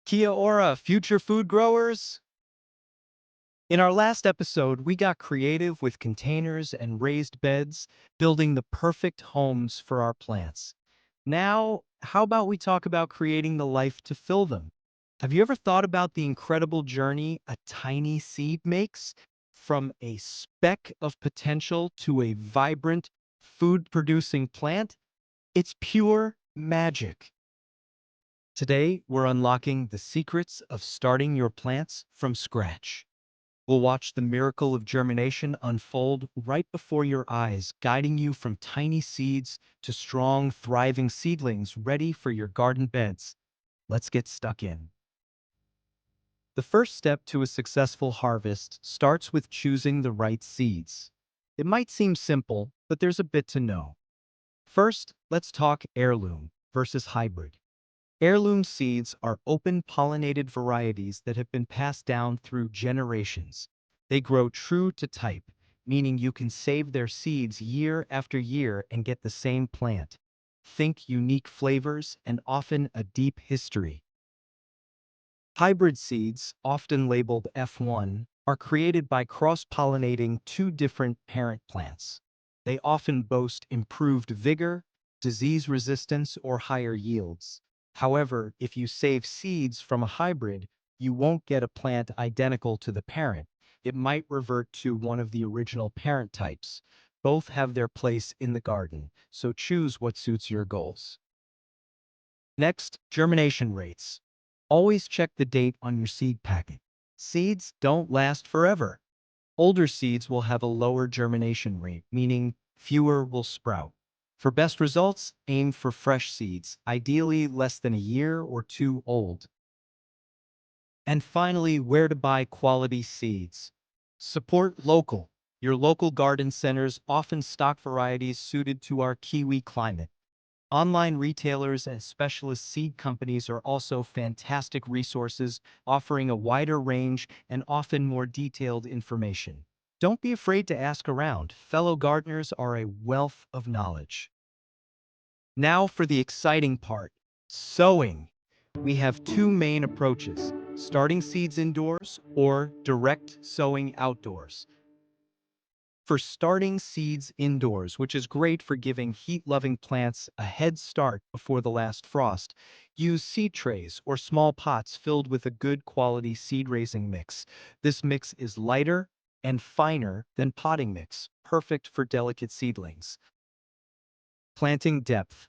Kia ora, future food growers! In our last episode, we got creative with containers and raised beds, building the perfect homes for our plants. Now, how about we talk about creating the life to fill them? Have you ever thought about the incredible journey a tiny seed makes? From a speck of potential to a vibrant, food-producing plant? It's pure magic. Today, we're unlocking the secrets of starting your plants from scratch. We'll watch the miracle of germination unfold right before your eyes, guiding you from tiny seeds to strong, thriving seedlings ready for your garden beds. Let's get stuck in. The first step to a successful harvest starts with choosing the right seeds. It might seem simple, but there's a bit to know. First, let's talk heirloom versus hybrid. Heirloom seeds are open-pollinated varieties that have been passed down through generations. They grow true to type, meaning you can save their seeds year after year and get the same plant. Think unique flavors and often a deep history. Hybrid seeds, often labeled F1, are created by cross-pollinating two different parent plants. They often boast improved vigor, disease resistance, or higher yields. However, if you save seeds from a hybrid, you won't get a plant identical to the parent. It might revert to one of the original parent types. Both have their place in the garden, so choose what suits your goals. Next, germination rates. Always check the date on your seed packet. Seeds don't last forever. Older seeds will have a lower germination rate, meaning fewer will sprout. For best results, aim for fresh seeds, ideally less than a year or two old. And finally, where to buy quality seeds. Support local. Your local garden centers often stock varieties suited to our Kiwi climate. Online retailers and specialist seed companies are also fantastic resources, offering a wider range and often more detailed information. Don't be afraid to ask around. Fellow gardeners are a wealth of knowledge. Now for the exciting part, sowing. We have two main approaches, starting seeds indoors or direct sowing outdoors. For starting seeds indoors, which is great for giving heat-loving plants a head start before the last frost, use seed trays or small pots filled with a good quality seed-raising mix. This mix is lighter and finer than potting mix, perfect for delicate seedlings. Planting depth.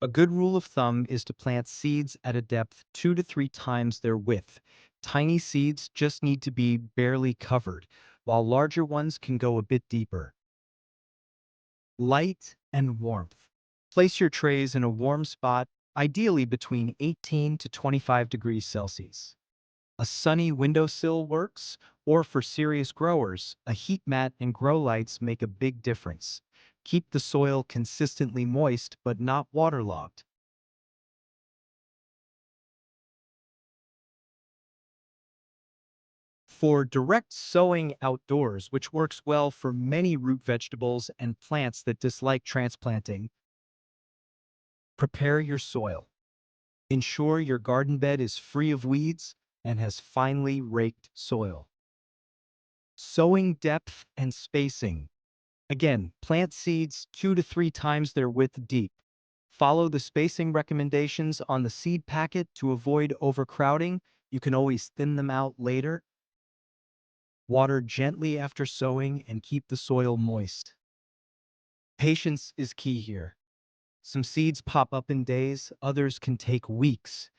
A good rule of thumb is to plant seeds at a depth 2 to 3 times their width. Tiny seeds just need to be barely covered, while larger ones can go a bit deeper. Light and warmth. Place your trays in a warm spot, ideally between 18 to 25 degrees Celsius. A sunny windowsill works, or for serious growers, a heat mat and grow lights make a big difference. Keep the soil consistently moist but not waterlogged. For direct sowing outdoors, which works well for many root vegetables and plants that dislike transplanting, prepare your soil. Ensure your garden bed is free of weeds and has finely raked soil. Sowing depth and spacing. Again, plant seeds 2 to 3 times their width deep. Follow the spacing recommendations on the seed packet to avoid overcrowding. You can always thin them out later. Water gently after sowing and keep the soil moist. Patience is key here. Some seeds pop up in days, others can take weeks.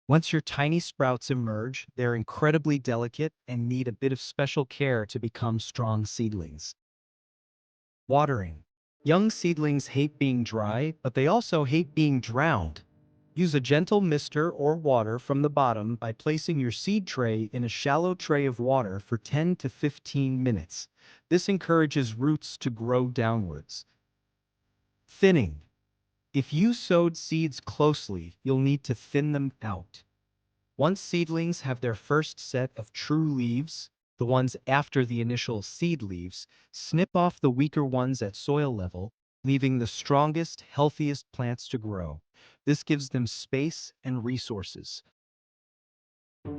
Once your tiny sprouts emerge, they're incredibly delicate and need a bit of special care to become strong seedlings. Watering. Young seedlings hate being dry, but they also hate being drowned. Use a gentle mister or water from the bottom by placing your seed tray in a shallow tray of water for 10 to 15 minutes. This encourages roots to grow downwards. Thinning. If you sowed seeds closely, you'll need to thin them out. Once seedlings have their first set of true leaves, the ones after the initial seed leaves, snip off the weaker ones at soil level, leaving the strongest, healthiest plants to grow. This gives them space and resources.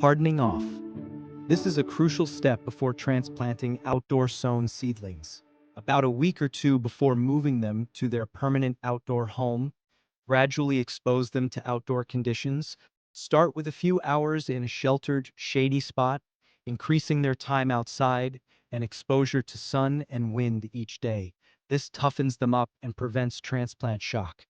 Hardening off. This is a crucial step before transplanting outdoor sown seedlings. About a week or two before moving them to their permanent outdoor home, gradually expose them to outdoor conditions. Start with a few hours in a sheltered, shady spot, increasing their time outside and exposure to sun and wind each day. This toughens them up and prevents transplant shock.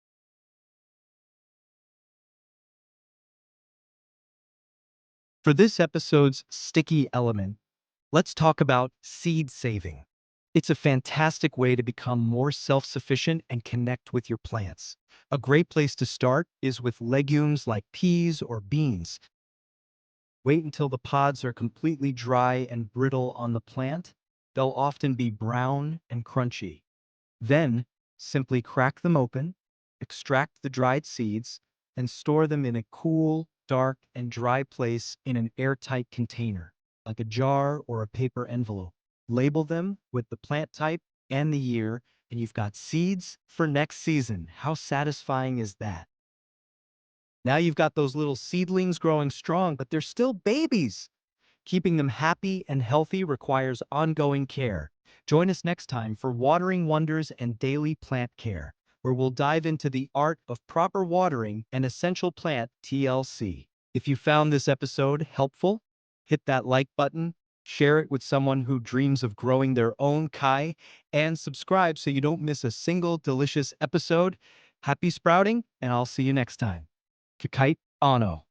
For this episode's sticky element, let's talk about seed saving. It's a fantastic way to become more self-sufficient and connect with your plants. A great place to start is with legumes like peas or beans. Wait until the pods are completely dry and brittle on the plant. They'll often be brown and crunchy. Then, simply crack them open, extract the dried seeds, and store them in a cool, dark, and dry place in an airtight container, like a jar or a paper envelope. Label them with the plant type and the year, and you've got seeds for next season. How satisfying is that? Now you've got those little seedlings growing strong, but they're still babies. Keeping them happy and healthy requires ongoing care. Join us next time for Watering Wonders and Daily Plant Care, where we'll dive into the art of proper watering and essential plant TLC. If you found this episode helpful, hit that like button, share it with someone who dreams of growing their own kai, and subscribe so you don't miss a single delicious episode. Happy sprouting, and I'll see you next time. Kakite Ano.